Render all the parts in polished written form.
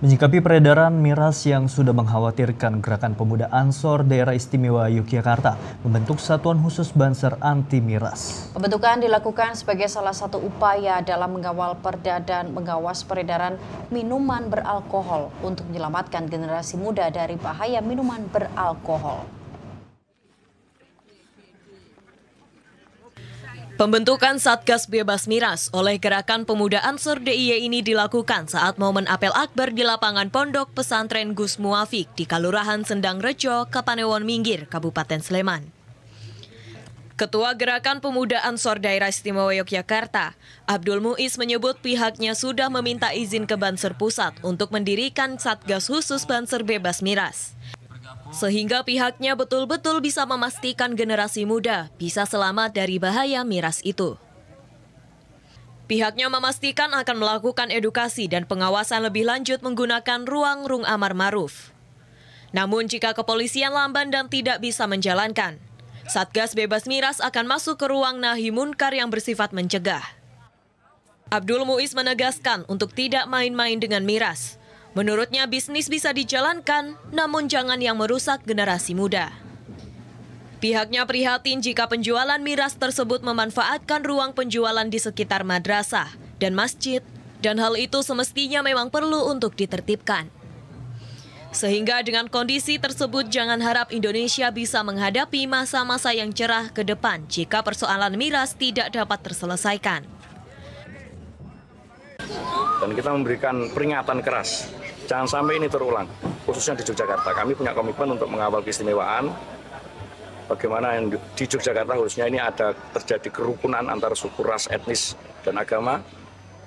Menyikapi peredaran miras yang sudah mengkhawatirkan, Gerakan Pemuda Ansor Daerah Istimewa Yogyakarta membentuk Satuan Khusus Banser Anti Miras. Pembentukan dilakukan sebagai salah satu upaya dalam mengawal perda dan mengawas peredaran minuman beralkohol untuk menyelamatkan generasi muda dari bahaya minuman beralkohol. Pembentukan Satgas Bebas Miras oleh Gerakan Pemuda Ansor DIY ini dilakukan saat momen apel akbar di lapangan Pondok Pesantren Gus Muafik di Kalurahan Sendang Rejo, Kapanewon Minggir, Kabupaten Sleman. Ketua Gerakan Pemuda Ansor Daerah Istimewa Yogyakarta, Abdul Muiz menyebut pihaknya sudah meminta izin ke Banser Pusat untuk mendirikan Satgas Khusus Banser Bebas Miras. Sehingga pihaknya betul-betul bisa memastikan generasi muda bisa selamat dari bahaya miras itu. Pihaknya memastikan akan melakukan edukasi dan pengawasan lebih lanjut menggunakan ruang Rung Amar Ma'ruf. Namun jika kepolisian lamban dan tidak bisa menjalankan, Satgas Bebas Miras akan masuk ke ruang nahi munkar yang bersifat mencegah. Abdul Muiz menegaskan untuk tidak main-main dengan miras. Menurutnya bisnis bisa dijalankan, namun jangan yang merusak generasi muda. Pihaknya prihatin jika penjualan miras tersebut memanfaatkan ruang penjualan di sekitar madrasah dan masjid, dan hal itu semestinya memang perlu untuk ditertibkan. Sehingga dengan kondisi tersebut jangan harap Indonesia bisa menghadapi masa-masa yang cerah ke depan jika persoalan miras tidak dapat terselesaikan. Dan kita memberikan peringatan keras, jangan sampai ini terulang, khususnya di Yogyakarta. Kami punya komitmen untuk mengawal keistimewaan, bagaimana yang di Yogyakarta khususnya ini ada terjadi kerukunan antara suku, ras, etnis, dan agama.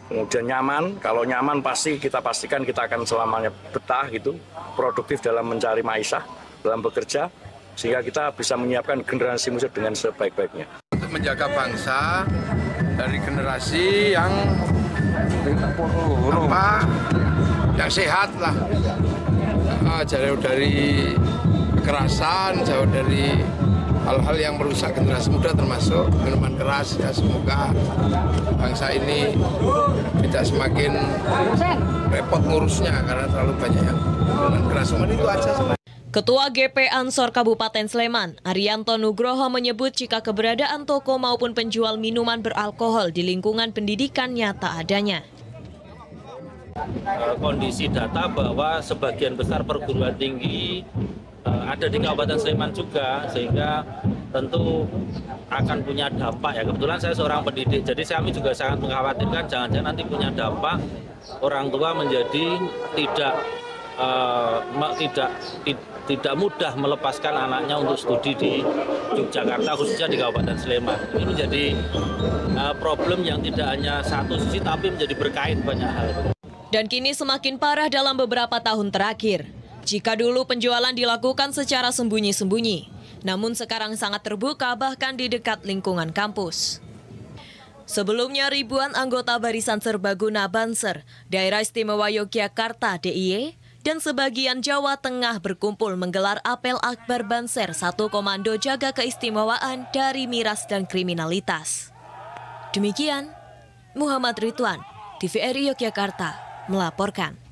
Kemudian nyaman, kalau nyaman pasti kita pastikan kita akan selamanya betah gitu, produktif dalam mencari maisha, dalam bekerja, sehingga kita bisa menyiapkan generasi muda dengan sebaik-baiknya. Untuk menjaga bangsa dari generasi yang yang sehat lah, jauh dari kekerasan, jauh dari hal-hal yang merusak generasi muda termasuk minuman keras. Ya, semoga bangsa ini tidak semakin repot ngurusnya karena terlalu banyak yang minuman keras. Itu aja sebenarnya. Ketua GP Ansor Kabupaten Sleman, Arianto Nugroho menyebut jika keberadaan toko maupun penjual minuman beralkohol di lingkungan pendidikan nyata adanya. Kondisi data bahwa sebagian besar perguruan tinggi ada di Kabupaten Sleman juga, sehingga tentu akan punya dampak ya. Kebetulan saya seorang pendidik, jadi kami juga sangat mengkhawatirkan jangan-jangan nanti punya dampak orang tua menjadi tidak mudah melepaskan anaknya untuk studi di Yogyakarta, khususnya di Kabupaten Sleman. Ini menjadi problem yang tidak hanya satu sisi, tapi menjadi berkait banyak hal. Dan kini semakin parah dalam beberapa tahun terakhir. Jika dulu penjualan dilakukan secara sembunyi-sembunyi, namun sekarang sangat terbuka bahkan di dekat lingkungan kampus. Sebelumnya ribuan anggota Barisan Serbaguna Banser, Daerah Istimewa Yogyakarta DIY, dan sebagian Jawa Tengah berkumpul menggelar apel akbar Banser 1 Komando Jaga Keistimewaan dari Miras dan Kriminalitas. Demikian, Muhammad Ridwan, TVRI Yogyakarta, melaporkan.